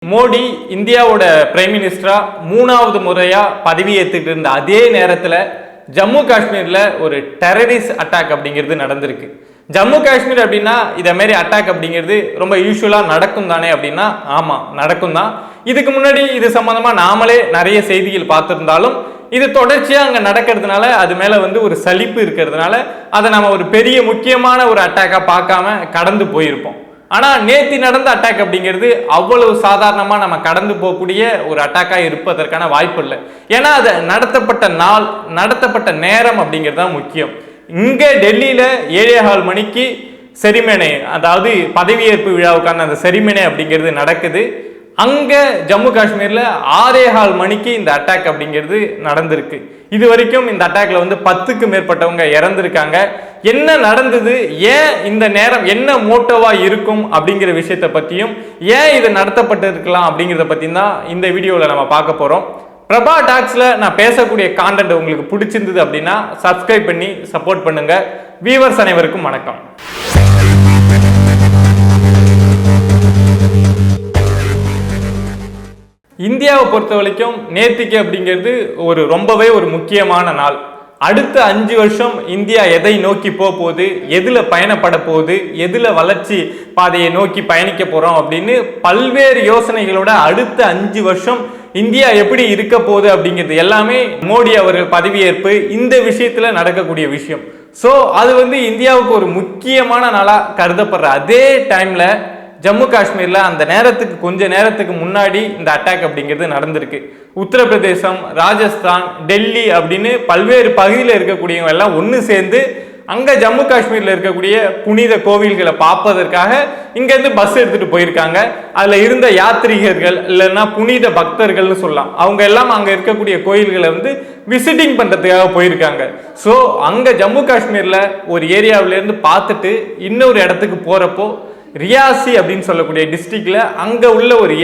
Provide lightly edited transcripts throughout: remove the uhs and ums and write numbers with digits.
மோடி இந்தியாவோட பிரைம் மினிஸ்டரா 3வது முறையா பதவி ஏற்றுட்டு இருந்த அதே நேரத்தில் ஜம்மு காஷ்மீர்ல ஒரு டெரரிஸ்ட் அட்டாக் அப்படிங்கிறது நடந்திருக்கு. ஜம்மு காஷ்மீர் அப்படின்னா இதை மாதிரி அட்டாக் அப்படிங்கிறது ரொம்ப யூஸ்வலா நடக்கும் தானே அப்படின்னா ஆமா நடக்கும் தான். இதுக்கு முன்னாடி இது சம்பந்தமா நாமளே நிறைய செய்திகள் பார்த்திருந்தாலும் இது தொடர்ச்சியா அங்க நடக்கிறதுனால அது மேல ஒரு சலிப்பு இருக்கிறதுனால அதை நம்ம ஒரு பெரிய முக்கியமான ஒரு அட்டாக்கா பார்க்காம கடந்து போயிருப்போம். ஆனா நேத்தி நடந்த அட்டாக் அப்படிங்கிறது அவ்வளவு சாதாரணமா நம்ம கடந்து போகக்கூடிய ஒரு அட்டாக்கா இருப்பதற்கான வாய்ப்பு இல்லை. ஏன்னா அது நடத்தப்பட்ட நாள் நடத்தப்பட்ட நேரம் அப்படிங்கிறது தான் முக்கியம். இங்க டெல்லியில 7:15 மணிக்கு செரிமனி, அதாவது பதவியேற்பு விழாவுக்கான அந்த செரிமனி அப்படிங்கிறது நடக்குது. அங்க ஜம்மு காஷ்மீர்ல 6:15 மணிக்கு இந்த அட்டாக் அப்படிங்கிறது நடந்திருக்கு. இது வரைக்கும் இந்த அட்டாக்ல 10க்கு மேற்பட்டவங்க இறந்திருக்காங்க. என்ன நடந்தது, ஏன் இந்த நேரம் என்ன மோட்டோவா இருக்கும் அப்படிங்கிற விஷயத்தை பத்தியும், ஏன் இது நடத்தப்பட்டிருக்கலாம் அப்படிங்கிறத பத்தியும் தான் இந்த வீடியோவில் நம்ம பார்க்க போறோம். பிரபா டாக்ஸ்ல நான் பேசக்கூடிய கான்டென்ட் உங்களுக்கு பிடிச்சிருந்தது அப்படின்னா சப்ஸ்கிரைப் பண்ணி சப்போர்ட் பண்ணுங்க. வியூவர்ஸ் அனைவருக்கும் வணக்கம். இந்தியாவை பொறுத்த வரைக்கும் நேத்திக்கு அப்படிங்கிறது ரொம்பவே ஒரு முக்கியமான நாள். அடுத்த 5 வருஷம் இந்தியா எதை நோக்கி போகுது, எதுல பயணப்பட போகுது, எதுல வளர்ச்சி பாதையை நோக்கி பயணிக்க போறோம் அப்படின்னு பல்வேறு யோசனைகளோட அடுத்த 5 வருஷம் இந்தியா எப்படி இருக்க போகுது அப்படிங்கிறது எல்லாமே மோடி அவர்கள் பதவியேற்பு இந்த விஷயத்துல நடக்கக்கூடிய விஷயம். ஸோ அது இந்தியாவுக்கு ஒரு முக்கியமான நாளா கருதப்படுற அதே டைம்ல ஜம்மு காஷ்மீர்ல அந்த நேரத்துக்கு கொஞ்ச நேரத்துக்கு முன்னாடி இந்த அட்டாக் அப்படிங்கிறது நடந்திருக்கு. உத்தரப்பிரதேசம், ராஜஸ்தான், டெல்லி அப்படின்னு பல்வேறு பகுதியில் இருக்கக்கூடியவங்க எல்லாம் ஒன்று சேர்ந்து அங்க ஜம்மு காஷ்மீர்ல இருக்கக்கூடிய புனித கோவில்களை பார்ப்பதற்காக இங்கேருந்து பஸ் எடுத்துட்டு போயிருக்காங்க. அதுல இருந்த யாத்ரீகர்கள் இல்லைன்னா புனித பக்தர்கள்னு சொல்லலாம், அவங்க எல்லாம் அங்க இருக்கக்கூடிய கோயில்களை விசிட்டிங் பண்றதுக்காக போயிருக்காங்க. ஸோ அங்க ஜம்மு காஷ்மீர்ல ஒரு ஏரியாவில இருந்து பார்த்துட்டு இன்னொரு இடத்துக்கு போறப்போ ரியாசி அப்படின்னு சொல்லக்கூடிய டிஸ்ட்ரிக்ட்ல அங்க உள்ள ஒரு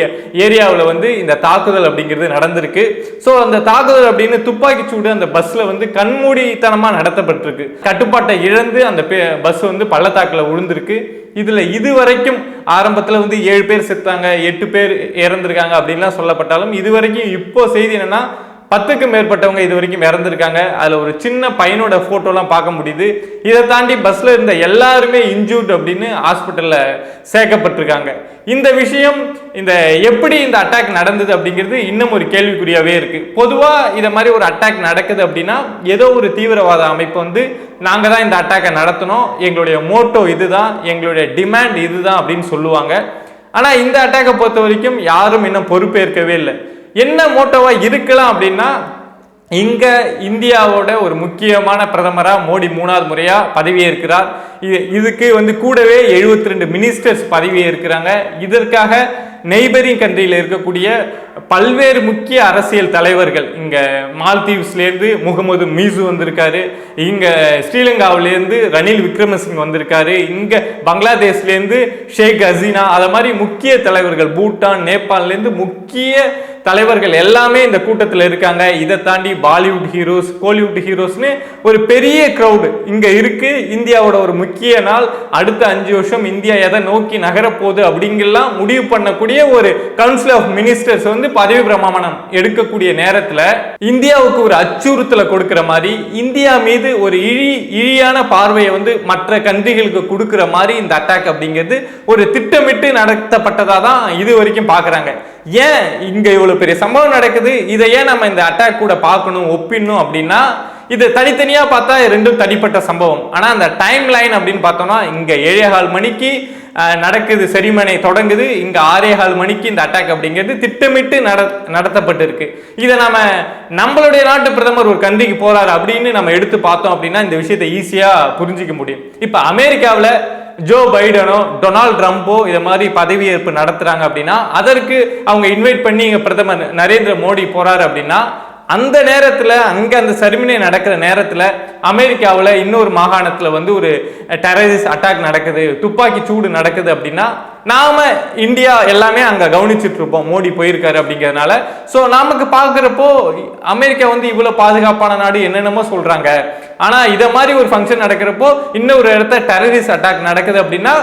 ஏரியாவில் இந்த தாக்குதல் அப்படிங்கிறது நடந்திருக்கு. ஸோ அந்த தாக்குதல் அப்படின்னு துப்பாக்கி சூடு அந்த பஸ்ல கண்மூடித்தனமா நடத்தப்பட்டிருக்கு. கட்டுப்பாட்டை இழந்து அந்த பஸ் பள்ளத்தாக்குல விழுந்திருக்கு. இதுல இதுவரைக்கும் ஆரம்பத்துல 7 பேர் செத்தாங்க, 8 பேர் இறந்திருக்காங்க அப்படின்லாம் சொல்லப்பட்டாலும் இதுவரைக்கும் இப்போ செய்தி என்னன்னா 10க்கு மேற்பட்டவங்க இது வரைக்கும் இறந்திருக்காங்க. அதுல ஒரு சின்ன பையனோட போட்டோலாம் பார்க்க முடியுது. இதை தாண்டி பஸ்ல இருந்த எல்லாருமே இன்ஜூர்ட் அப்படின்னு ஹாஸ்பிட்டல்ல சேர்க்கப்பட்டிருக்காங்க. இந்த விஷயம் எப்படி இந்த அட்டாக் நடந்தது அப்படிங்கிறது இன்னும் ஒரு கேள்விக்குறியாவே இருக்கு. பொதுவா இதை மாதிரி ஒரு அட்டாக் நடக்குது அப்படின்னா ஏதோ ஒரு தீவிரவாத அமைப்பு நாங்க தான் இந்த அட்டாக்கை நடத்தணும், எங்களுடைய மோட்டோ இதுதான், எங்களுடைய டிமாண்ட் இதுதான் அப்படின்னு சொல்லுவாங்க. ஆனா இந்த அட்டாக்கை பொறுத்த வரைக்கும் யாரும் இன்னும் பொறுப்பேற்கவே இல்லை. என்ன மோட்டோவா இருக்கலாம் அப்படின்னா, இங்க இந்தியாவோட ஒரு முக்கியமான பிரதமரா மோடி 3வது முறையா பதவியேற்கிறார். இதுக்கு கூடவே 72 மினிஸ்டர்ஸ் பதவியேற்கிறாங்க. இதற்காக நெய்பரிங் கண்ட்ரியில் இருக்கக்கூடிய பல்வேறு முக்கிய அரசியல் தலைவர்கள், இங்க மால்தீவ்ஸ்ல இருந்து முகமது மீசு வந்திருக்காரு, இங்க ஸ்ரீலங்காவில இருந்து ரணில் விக்ரமசிங்க வந்திருக்காரு, இங்க பங்களாதேஷ்ல இருந்து ஷேக் ஹசீனா, அத மாதிரி முக்கிய தலைவர்கள், பூட்டான், நேபாள்ல இருந்து முக்கிய தலைவர்கள் எல்லாமே இந்த கூட்டத்தில் இருக்காங்க. இதை தாண்டி பாலிவுட் ஹீரோஸ், கோலிவுட் ஹீரோஸ்னு ஒரு பெரிய கிரௌடு இங்க இருக்கு. இந்தியாவோட ஒரு முக்கிய நாள். அடுத்த 5 வருஷம் இந்தியா எதை நோக்கி நகரப்போகுது அப்படிங்கலாம் முடிவு பண்ணக்கூடிய ஒரு கவுன்சில் ஆஃப் மினிஸ்டர்ஸ் பதவி பிரமாணம் எடுக்கக்கூடிய நேரத்துல இந்தியாவுக்கு ஒரு அச்சுறுத்தலை கொடுக்கிற மாதிரி, இந்தியா மீது ஒரு இழியான பார்வையை மற்ற கண்ட்ரிகளுக்கு கொடுக்கிற மாதிரி இந்த அட்டாக் அப்படிங்கிறது ஒரு திட்டமிட்டு நடத்தப்பட்டதா தான் இது வரைக்கும் பாக்குறாங்க. ஏன் இங்க இவ்வளவு பெரிய சம்பவம் நடக்குது, இதை ஏன் நம்ம இந்த அட்டாக் கூட பார்க்கணும், ஒப்பிடணும் அப்படின்னா, இது தனித்தனியா பார்த்தா ரெண்டும் தனிப்பட்ட சம்பவம். ஆனா அந்த டைம் லைன் அப்படின்னு பார்த்தோம்னா இங்க 7:15 மணிக்கு நடக்குது, செரிமனி தொடங்குது. இங்க 6:15 மணிக்கு இந்த அட்டாக் அப்படிங்கிறது திட்டமிட்டு நடத்தப்பட்டிருக்கு. இதை நம்மளுடைய நாட்டு பிரதமர் ஒரு கண்ட்ரிக்கு போறாரு அப்படின்னு நம்ம எடுத்து பார்த்தோம் அப்படின்னா இந்த விஷயத்தை ஈஸியா புரிஞ்சிக்க முடியும். இப்ப அமெரிக்காவில் ஜோ பைடனோ டொனால்ட் ட்ரம்போ இதை மாதிரி பதவியேற்பு நடத்துறாங்க அப்படின்னா அதற்கு அவங்க இன்வைட் பண்ணி பிரதமர் நரேந்திர மோடி போறாரு அப்படின்னா அந்த நேரத்தில் அங்க அந்த செரிமனி நடக்கிற நேரத்தில் அமெரிக்காவில் இன்னொரு மாகாணத்தில் ஒரு டெரரிஸ்ட் அட்டாக் நடக்குது, துப்பாக்கி சூடு நடக்குது அப்படின்னா நாம இந்தியா எல்லாமே அங்க கவனிச்சுட்டு இருப்போம், மோடி போயிருக்காரு அப்படிங்கிறதுனால. ஸோ நமக்கு பார்க்குறப்போ அமெரிக்கா இவ்வளவு பாதுகாப்பான நாடு என்னென்னமோ சொல்றாங்க. ஆனா இதை மாதிரி ஒரு ஃபங்க்ஷன் நடக்கிறப்போ இன்னொரு இடத்த டெரரிஸ்ட் அட்டாக் நடக்குது அப்படின்னா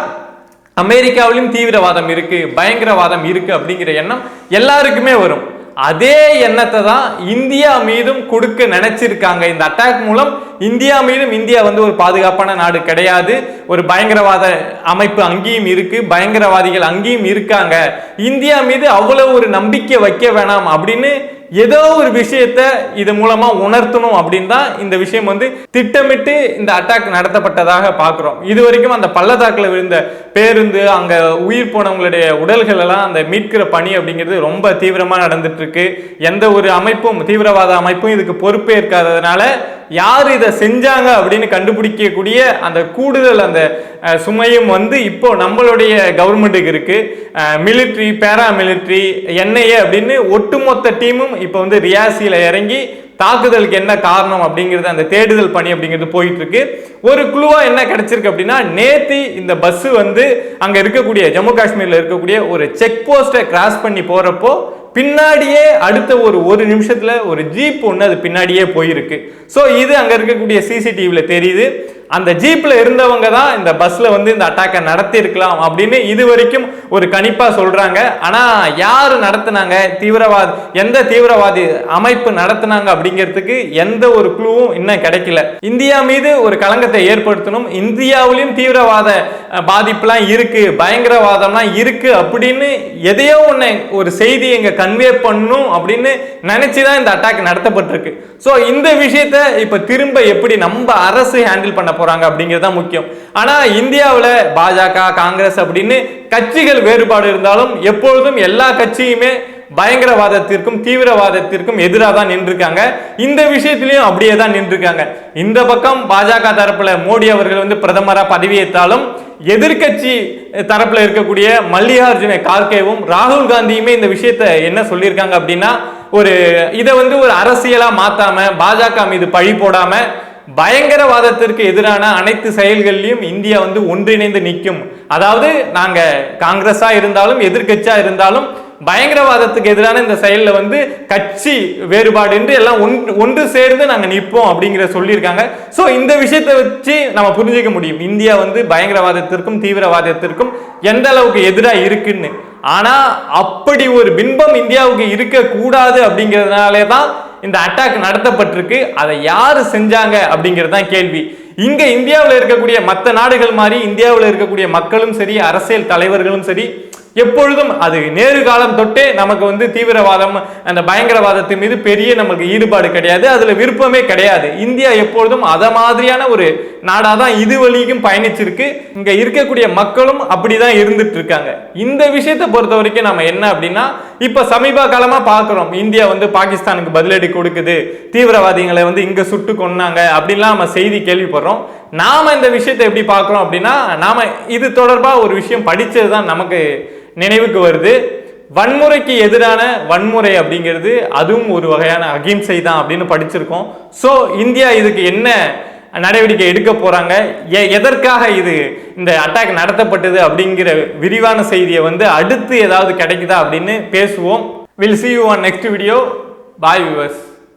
அமெரிக்காவிலும் தீவிரவாதம் இருக்கு, பயங்கரவாதம் இருக்கு அப்படிங்கிற எண்ணம் எல்லாருக்குமே வரும். அதே எண்ணத்தை தான் இந்தியா மீதும் கொடுக்க நினைச்சிருக்காங்க. இந்த அட்டாக் மூலம் இந்தியா மீதும், இந்தியா வந்து ஒரு பாதுகாப்பான நாடு கிடையாது, ஒரு பயங்கரவாத அமைப்பு அங்கேயும் இருக்கு, பயங்கரவாதிகள் அங்கேயும் இருக்காங்க, இந்தியா மீது அவ்வளவு ஒரு நம்பிக்கை வைக்க வேணாம் அப்படின்னு ஏதோ ஒரு விஷயத்த இது மூலமா உணர்த்தணும் அப்படின்னு தான் இந்த விஷயம் வந்து திட்டமிட்டு இந்த அட்டாக் நடத்தப்பட்டதாக பார்க்கிறோம். இது வரைக்கும் அந்த பள்ளத்தாக்கில் விழுந்த பேருந்து, அங்க உயிர் போனவங்களுடைய உடல்கள் எல்லாம் அந்த மீட்கிற பணி அப்படிங்கிறது ரொம்ப தீவிரமா நடந்துட்டு இருக்கு. எந்த ஒரு அமைப்பும், தீவிரவாத அமைப்பும் இதுக்கு பொறுப்பேற்காததுனால யார் இதை செஞ்சாங்க அப்படின்னு கண்டுபிடிக்கக்கூடிய அந்த கூடுதல் அந்த சுமையும் வந்து இப்போ நம்மளுடைய கவர்மெண்ட்டுக்கு இருக்கு. மிலிட்ரி, பேராமிலிட்ரி, என்ஐஏ அப்படின்னு ஒட்டுமொத்த டீமும் இப்போ வந்து ரியாசியில இறங்கி தாக்குதலுக்கு என்ன காரணம் அப்படிங்கிறது அந்த தேடுதல் பணி அப்படிங்கிறது போயிட்டு இருக்கு. ஒரு குழுவா என்ன கிடைச்சிருக்கு அப்படின்னா, நேத்தி இந்த பஸ் வந்து அங்க இருக்கக்கூடிய ஜம்மு காஷ்மீர்ல இருக்கக்கூடிய ஒரு செக் போஸ்டை கிராஸ் பண்ணி போறப்போ பின்னாடியே அடுத்த ஒரு நிமிஷத்துல ஒரு ஜீப் ஒன்று அது பின்னாடியே போயிருக்கு. ஸோ இது அங்க இருக்கக்கூடிய சிசிடிவில தெரியுது. அந்த ஜீப்ல இருந்தவங்க தான் இந்த பஸ்ல வந்து இந்த அட்டாக்கை நடத்தி இருக்கலாம் அப்படின்னு இது வரைக்கும் ஒரு கணிப்பா சொல்றாங்க. ஆனா யாரு நடத்தினாங்க, எந்த தீவிரவாதி அமைப்பு நடத்தினாங்க அப்படிங்கிறதுக்கு எந்த ஒரு குழுவும் இன்னும் கிடைக்கல. இந்தியா மீது ஒரு களங்கத்தை ஏற்படுத்தணும், இந்தியாவிலும் தீவிரவாத பாதிப்புலாம் இருக்கு, பயங்கரவாதம்லாம் இருக்கு அப்படின்னு எதையோ ஒன்று ஒரு செய்தி எங்க கன்வே பண்ணணும் அப்படின்னு நினைச்சுதான் இந்த அட்டாக் நடத்தப்பட்டிருக்கு. ஸோ இந்த விஷயத்த இப்ப திரும்ப எப்படி நம்ம அரசு ஹேண்டில் பண்ண போறாங்க அப்படிங்கிறது தான் முக்கியம். ஆனா இந்தியாவில் பாஜக, காங்கிரஸ் அப்படின்னு கட்சிகள் வேறுபாடு இருந்தாலும் எப்பொழுதும் எல்லா கட்சியுமே பயங்கரவாதத்திற்கும் தீவிரவாதத்திற்கும் எதிராக தான் நின்றுருக்காங்க. இந்த விஷயத்திலையும் அப்படியே தான் நின்றுருக்காங்க. இந்த பக்கம் பாஜக தரப்புல மோடி அவர்கள் வந்து பிரதமரா பதவியேற்றாலும் எதிர்கட்சி தரப்புல இருக்கக்கூடிய மல்லிகார்ஜுன கார்கேவும் ராகுல் காந்தியுமே இந்த விஷயத்தை என்ன சொல்லியிருக்காங்க அப்படின்னா, இதை வந்து ஒரு அரசியலா மாத்தாம, பாஜக மீது பழி போடாம, பயங்கரவாதத்திற்கு எதிரான அனைத்து செயல்களிலும் இந்தியா வந்து ஒன்றிணைந்து நிற்கும். அதாவது நாங்க காங்கிரஸா இருந்தாலும் எதிர்கட்சியா இருந்தாலும் பயங்கரவாதத்துக்கு எதிரான இந்த செயல்ல வந்து கட்சி வேறுபாடு என்று எல்லாம் ஒன்று சேர்ந்து நாங்க நிற்போம் அப்படிங்கிற சொல்லியிருக்காங்க. சோ இந்த விஷயத்தை வச்சு நம்ம புரிஞ்சுக்க முடியும் இந்தியா வந்து பயங்கரவாதத்திற்கும் தீவிரவாதத்திற்கும் எந்த அளவுக்கு எதிராக இருக்குன்னு. ஆனா அப்படி ஒரு பின்பம் இந்தியாவுக்கு இருக்க கூடாது அப்படிங்கிறதுனாலே தான் இந்த அட்டாக் நடத்தப்பட்டிருக்கு. அதை யாரு செஞ்சாங்க அப்படிங்கிறது தான் கேள்வி. இங்க இந்தியாவில் இருக்கக்கூடிய மற்ற நாடுகள் மாதிரி இந்தியாவில் இருக்கக்கூடிய மக்களும் சரி, அரசியல் தலைவர்களும் சரி, எப்பொழுதும் அது நேரு காலம் தொட்டே நமக்கு வந்து தீவிரவாதம், அந்த பயங்கரவாதத்தின் மீது பெரிய நமக்கு ஈடுபாடு கிடையாது, அதுல விருப்பமே கிடையாது. இந்தியா எப்பொழுதும் அத மாதிரியான ஒரு நாடாதான் இது வழிக்கும் பயணிச்சிருக்கு. இங்க இருக்கக்கூடிய மக்களும் அப்படிதான் இருந்துட்டு இருக்காங்க. இந்த விஷயத்தை பொறுத்த வரைக்கும் நம்ம என்ன அப்படின்னா, இப்ப சமீப காலமா பாக்குறோம் இந்தியா வந்து பாகிஸ்தானுக்கு பதிலடி கொடுக்குது, தீவிரவாதிகளை வந்து இங்க சுட்டு கொன்னாங்க அப்படின்லாம் நம்ம செய்தி கேள்விப்படுறோம். நாம இந்த விஷயத்தை எப்படி பார்க்கிறோம் அப்படின்னா, நாம இது தொடர்பா ஒரு விஷயம் படிச்சதுதான் நமக்கு நினைவுக்கு வருது. வன்முறைக்கு எதிரான வன்முறை அப்படிங்கிறது அதுவும் ஒரு வகையான அகிம்சை தான் அப்படின்னு படிச்சிருக்கோம். ஸோ இந்தியா இதுக்கு என்ன நடவடிக்கை எடுக்க போறாங்க, எதற்காக இந்த அட்டாக் நடத்தப்பட்டது அப்படிங்கிற விரிவான செய்தியை வந்து அடுத்து ஏதாவது கிடைக்குதா அப்படின்னு பேசுவோம். We'll see you on next video. Bye viewers.